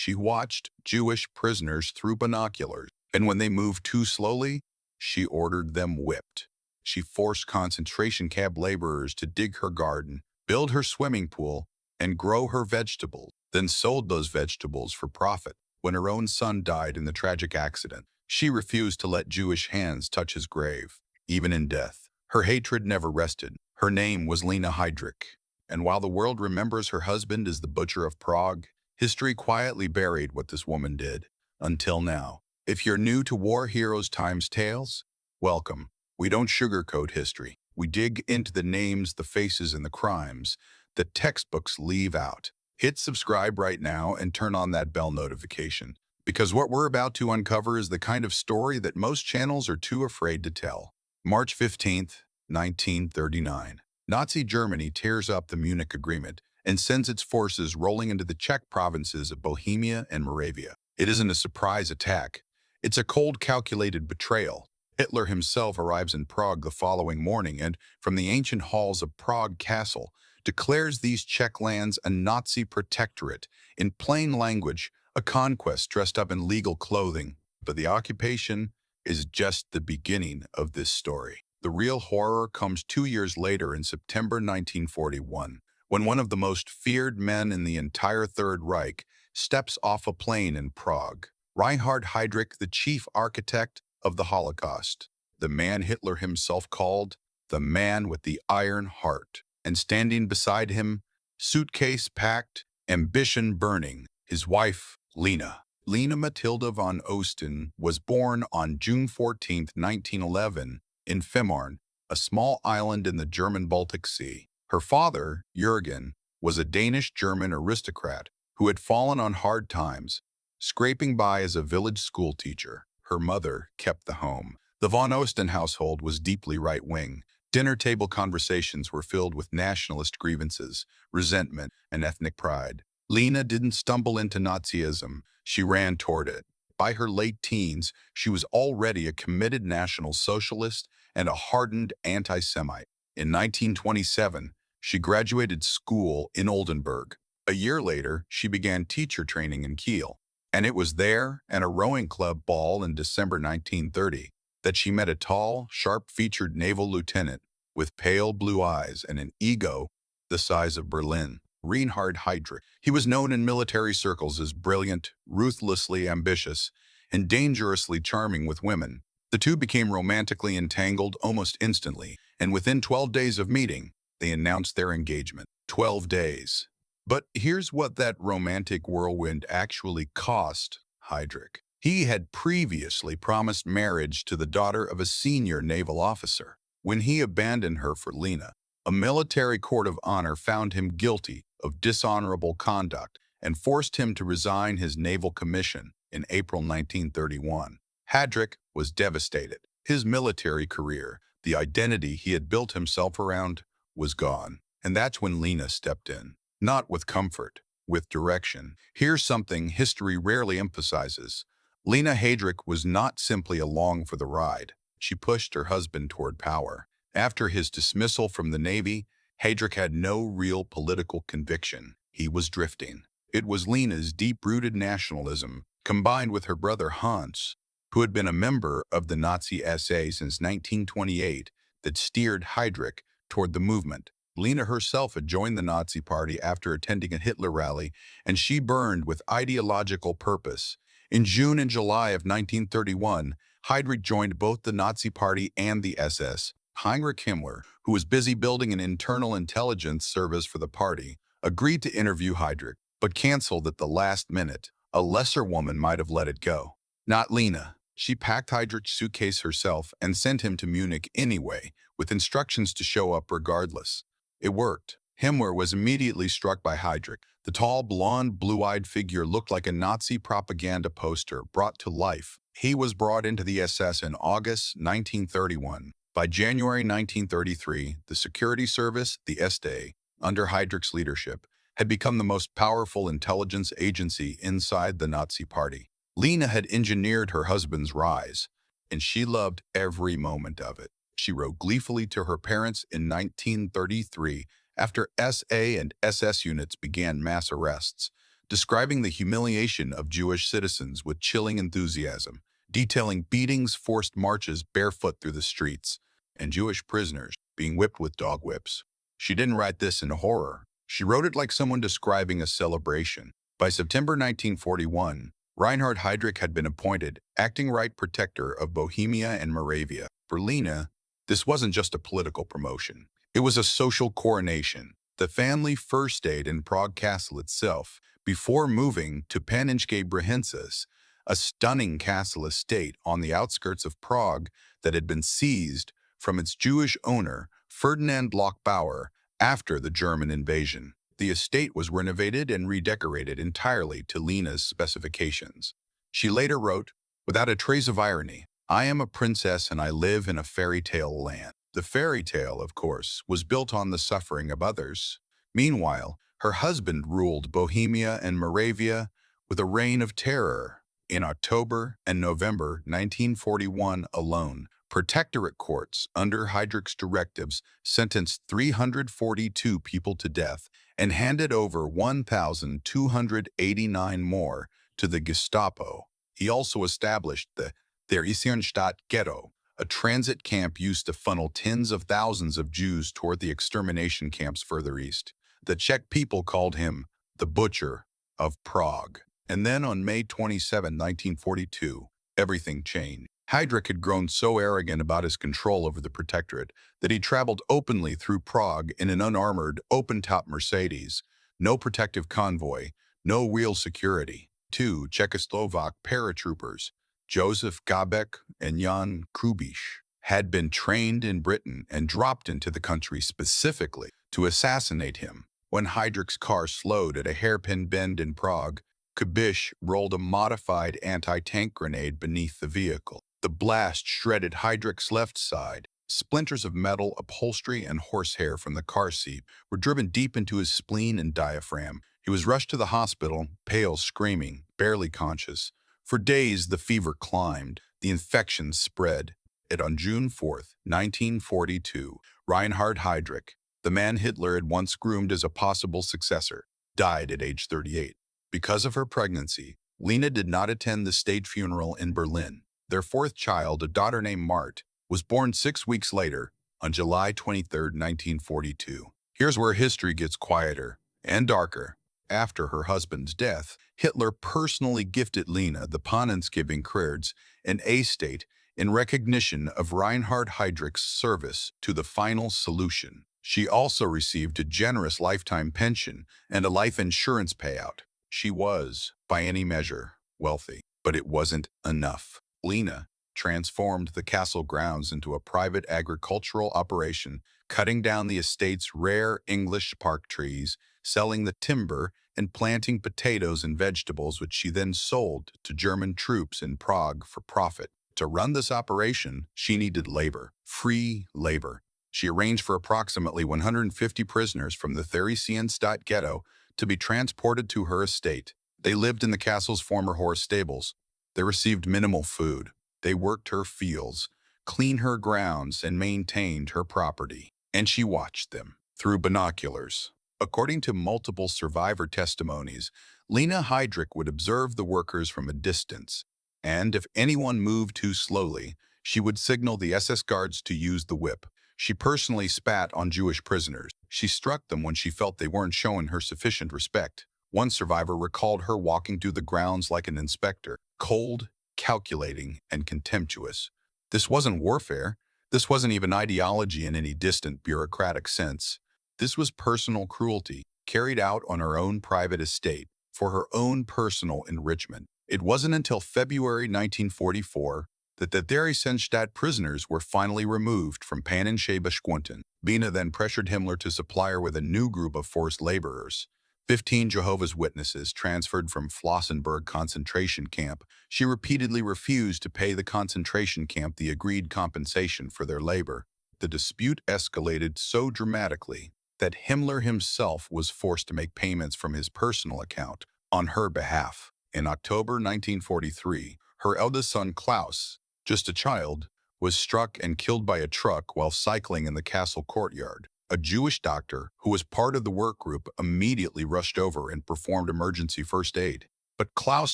She watched Jewish prisoners through binoculars, and when they moved too slowly, she ordered them whipped. She forced concentration camp laborers to dig her garden, build her swimming pool, and grow her vegetables, then sold those vegetables for profit. When her own son died in the tragic accident, she refused to let Jewish hands touch his grave, even in death. Her hatred never rested. Her name was Lina Heydrich, and while the world remembers her husband as the Butcher of Prague, history quietly buried what this woman did, until now. If you're new to War Heroes Times Tales, welcome. We don't sugarcoat history. We dig into the names, the faces, and the crimes that textbooks leave out. Hit subscribe right now and turn on that bell notification, because what we're about to uncover is the kind of story that most channels are too afraid to tell. March 15th, 1939. Nazi Germany tears up the Munich Agreement and sends its forces rolling into the Czech provinces of Bohemia and Moravia. It isn't a surprise attack. It's a cold, calculated betrayal. Hitler himself arrives in Prague the following morning and, from the ancient halls of Prague Castle, declares these Czech lands a Nazi protectorate. In plain language, a conquest dressed up in legal clothing. But the occupation is just the beginning of this story. The real horror comes 2 years later in September 1941, when one of the most feared men in the entire Third Reich steps off a plane in Prague. Reinhard Heydrich, the chief architect of the Holocaust, the man Hitler himself called the man with the iron heart. And standing beside him, suitcase packed, ambition burning, his wife, Lina. Lina Matilda von Osten was born on June 14, 1911, in Fehmarn, a small island in the German Baltic Sea. Her father, Jürgen, was a Danish-German aristocrat who had fallen on hard times, scraping by as a village schoolteacher. Her mother kept the home. The von Osten household was deeply right-wing. Dinner table conversations were filled with nationalist grievances, resentment, and ethnic pride. Lina didn't stumble into Nazism. She ran toward it. By her late teens, she was already a committed National Socialist and a hardened anti-Semite. In 1927, she graduated school in Oldenburg. A year later, she began teacher training in Kiel. And it was there, at a rowing club ball in December 1930, that she met a tall, sharp-featured naval lieutenant with pale blue eyes and an ego the size of Berlin, Reinhard Heydrich. He was known in military circles as brilliant, ruthlessly ambitious, and dangerously charming with women. The two became romantically entangled almost instantly, and within 12 days of meeting, they announced their engagement. 12 days. But here's what that romantic whirlwind actually cost Heydrich. He had previously promised marriage to the daughter of a senior naval officer. When he abandoned her for Lina, a military court of honor found him guilty of dishonorable conduct and forced him to resign his naval commission in April 1931. Heydrich was devastated. His military career, the identity he had built himself around, was gone. And that's when Lina stepped in. Not with comfort, with direction. Here's something history rarely emphasizes. Lina Heydrich was not simply along for the ride. She pushed her husband toward power. After his dismissal from the Navy, Heydrich had no real political conviction. He was drifting. It was Lina's deep-rooted nationalism, combined with her brother Hans, who had been a member of the Nazi SA since 1928, that steered Heydrich toward the movement. Lina herself had joined the Nazi Party after attending a Hitler rally, and she burned with ideological purpose. In June and July of 1931, Heydrich joined both the Nazi Party and the SS. Heinrich Himmler, who was busy building an internal intelligence service for the party, agreed to interview Heydrich, but canceled at the last minute. A lesser woman might have let it go. Not Lina. She packed Heydrich's suitcase herself and sent him to Munich anyway, with instructions to show up regardless. It worked. Himmler was immediately struck by Heydrich. The tall, blonde, blue-eyed figure looked like a Nazi propaganda poster brought to life. He was brought into the SS in August 1931. By January 1933, the security service, the SD, under Heydrich's leadership, had become the most powerful intelligence agency inside the Nazi Party. Lina had engineered her husband's rise, and she loved every moment of it. She wrote gleefully to her parents in 1933 after SA and SS units began mass arrests. describing the humiliation of Jewish citizens with chilling enthusiasm, detailing beatings, forced marches barefoot through the streets, and Jewish prisoners being whipped with dog whips. She didn't write this in horror. She wrote it like someone describing a celebration. By September 1941, Reinhard Heydrich had been appointed acting right protector of Bohemia and Moravia. For Lina, this wasn't just a political promotion. It was a social coronation. The family first stayed in Prague Castle itself before moving to Paninské Brhinces, a stunning castle estate on the outskirts of Prague that had been seized from its Jewish owner, Ferdinand Lochbauer, after the German invasion. The estate was renovated and redecorated entirely to Lina's specifications. She later wrote, without a trace of irony, "I am a princess and I live in a fairy tale land." The fairy tale, of course, was built on the suffering of others. Meanwhile, her husband ruled Bohemia and Moravia with a reign of terror. In October and November 1941 alone, protectorate courts, under Heydrich's directives, sentenced 342 people to death and handed over 1,289 more to the Gestapo. He also established the Theresienstadt ghetto, a transit camp used to funnel tens of thousands of Jews toward the extermination camps further east. The Czech people called him the Butcher of Prague. And then on May 27, 1942, everything changed. Heydrich had grown so arrogant about his control over the protectorate that he traveled openly through Prague in an unarmored, open-top Mercedes. No protective convoy, no real security. Two Czechoslovak paratroopers, Josef Gabek and Jan Krubisch, had been trained in Britain and dropped into the country specifically to assassinate him. When Heydrich's car slowed at a hairpin bend in Prague, Krubisch rolled a modified anti-tank grenade beneath the vehicle. The blast shredded Heydrich's left side. Splinters of metal, upholstery, and horsehair from the car seat were driven deep into his spleen and diaphragm. He was rushed to the hospital, pale, screaming, barely conscious. For days, the fever climbed. The infection spread. On June 4th, 1942, Reinhard Heydrich, the man Hitler had once groomed as a possible successor, died at age 38. Because of her pregnancy, Lina did not attend the state funeral in Berlin. Their fourth child, a daughter named Mart, was born 6 weeks later, on July 23, 1942. Here's where history gets quieter and darker. After her husband's death, Hitler personally gifted Lina the Pannenskipping Kreuz, an A-state, in recognition of Reinhard Heydrich's service to the final solution. She also received a generous lifetime pension and a life insurance payout. She was, by any measure, wealthy, but it wasn't enough. Lina transformed the castle grounds into a private agricultural operation, cutting down the estate's rare English park trees, selling the timber, and planting potatoes and vegetables, which she then sold to German troops in Prague for profit. To run this operation, she needed labor, free labor. She arranged for approximately 150 prisoners from the Theresienstadt ghetto to be transported to her estate. They lived in the castle's former horse stables. They received minimal food. They worked her fields, cleaned her grounds, and maintained her property. And she watched them through binoculars. According to multiple survivor testimonies, Lina Heydrich would observe the workers from a distance, and if anyone moved too slowly, she would signal the SS guards to use the whip. She personally spat on Jewish prisoners. She struck them when she felt they weren't showing her sufficient respect. One survivor recalled her walking through the grounds like an inspector, cold, calculating, and contemptuous. This wasn't warfare. This wasn't even ideology in any distant bureaucratic sense. This was personal cruelty, carried out on her own private estate, for her own personal enrichment. It wasn't until February 1944 that the Theresienstadt prisoners were finally removed from Paninské Brhinces. Lina then pressured Himmler to supply her with a new group of forced laborers. 15 Jehovah's Witnesses transferred from Flossenbürg concentration camp. She repeatedly refused to pay the concentration camp the agreed compensation for their labor. The dispute escalated so dramatically that Himmler himself was forced to make payments from his personal account on her behalf. In October 1943, her eldest son Klaus, just a child, was struck and killed by a truck while cycling in the castle courtyard. A Jewish doctor who was part of the work group immediately rushed over and performed emergency first aid. But Klaus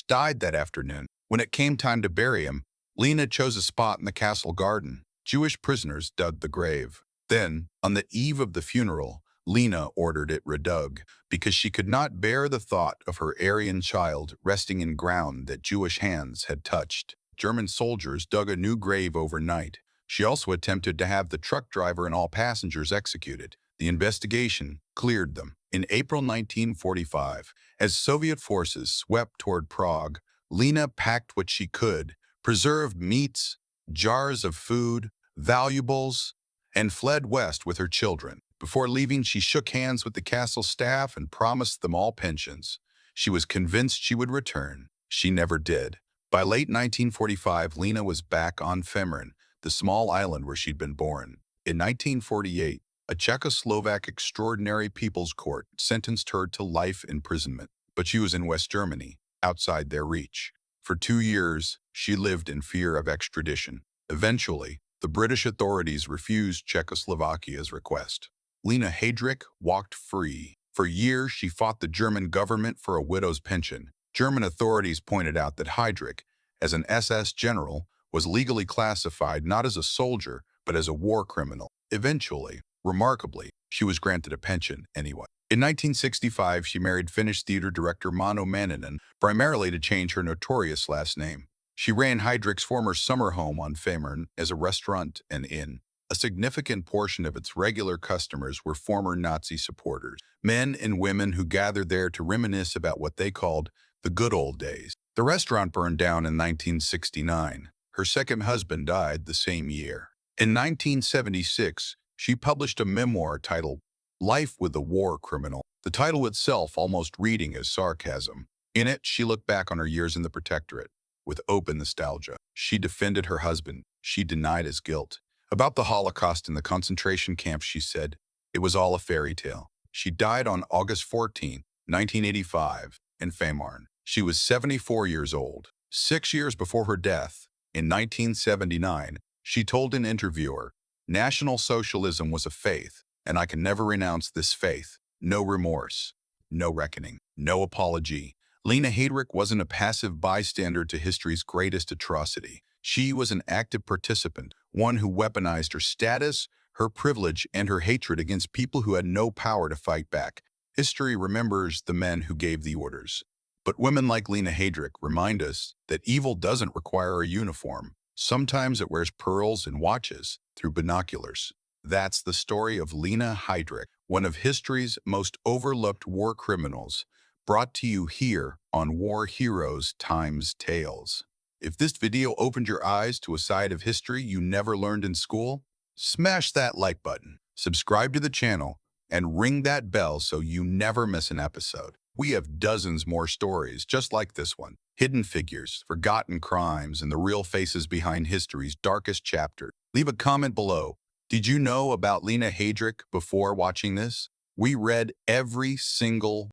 died that afternoon. When it came time to bury him, Lina chose a spot in the castle garden. Jewish prisoners dug the grave. Then, on the eve of the funeral, Lina ordered it redug because she could not bear the thought of her Aryan child resting in ground that Jewish hands had touched. German soldiers dug a new grave overnight. She also attempted to have the truck driver and all passengers executed. The investigation cleared them. In April 1945, as Soviet forces swept toward Prague, Lina packed what she could, preserved meats, jars of food, valuables, and fled west with her children. Before leaving, she shook hands with the castle staff and promised them all pensions. She was convinced she would return. She never did. By late 1945, Lina was back on Fehmarn, the small island where she'd been born. In 1948, a Czechoslovak Extraordinary People's Court sentenced her to life imprisonment, but she was in West Germany, outside their reach. For 2 years, she lived in fear of extradition. Eventually, the British authorities refused Czechoslovakia's request. Lina Heydrich walked free. For years, she fought the German government for a widow's pension. German authorities pointed out that Heydrich, as an SS general, was legally classified not as a soldier, but as a war criminal. Eventually, remarkably, she was granted a pension anyway. In 1965, she married Finnish theater director Mano Manninen, primarily to change her notorious last name. She ran Heydrich's former summer home on Fehmarn as a restaurant and inn. A significant portion of its regular customers were former Nazi supporters, men and women who gathered there to reminisce about what they called the good old days. The restaurant burned down in 1969. Her second husband died the same year. In 1976, she published a memoir titled Life with a War Criminal, the title itself almost reading as sarcasm. In it, she looked back on her years in the Protectorate with open nostalgia. She defended her husband. She denied his guilt. About the Holocaust in the concentration camps, she said, it was all a fairy tale. She died on August 14, 1985, in Fehmarn. She was 74 years old. 6 years before her death, in 1979, she told an interviewer, National Socialism was a faith, and I can never renounce this faith. No remorse, no reckoning, no apology. Lina Heydrich wasn't a passive bystander to history's greatest atrocity. She was an active participant, one who weaponized her status, her privilege, and her hatred against people who had no power to fight back. History remembers the men who gave the orders. But women like Lina Heydrich remind us that evil doesn't require a uniform. Sometimes it wears pearls and watches through binoculars. That's the story of Lina Heydrich, one of history's most overlooked war criminals, brought to you here on War Heroes Times Tales. If this video opened your eyes to a side of history you never learned in school, smash that like button, subscribe to the channel, and ring that bell so you never miss an episode. We have dozens more stories just like this one. Hidden figures, forgotten crimes, and the real faces behind history's darkest chapter. Leave a comment below. Did you know about Lina Heydrich before watching this? We read every single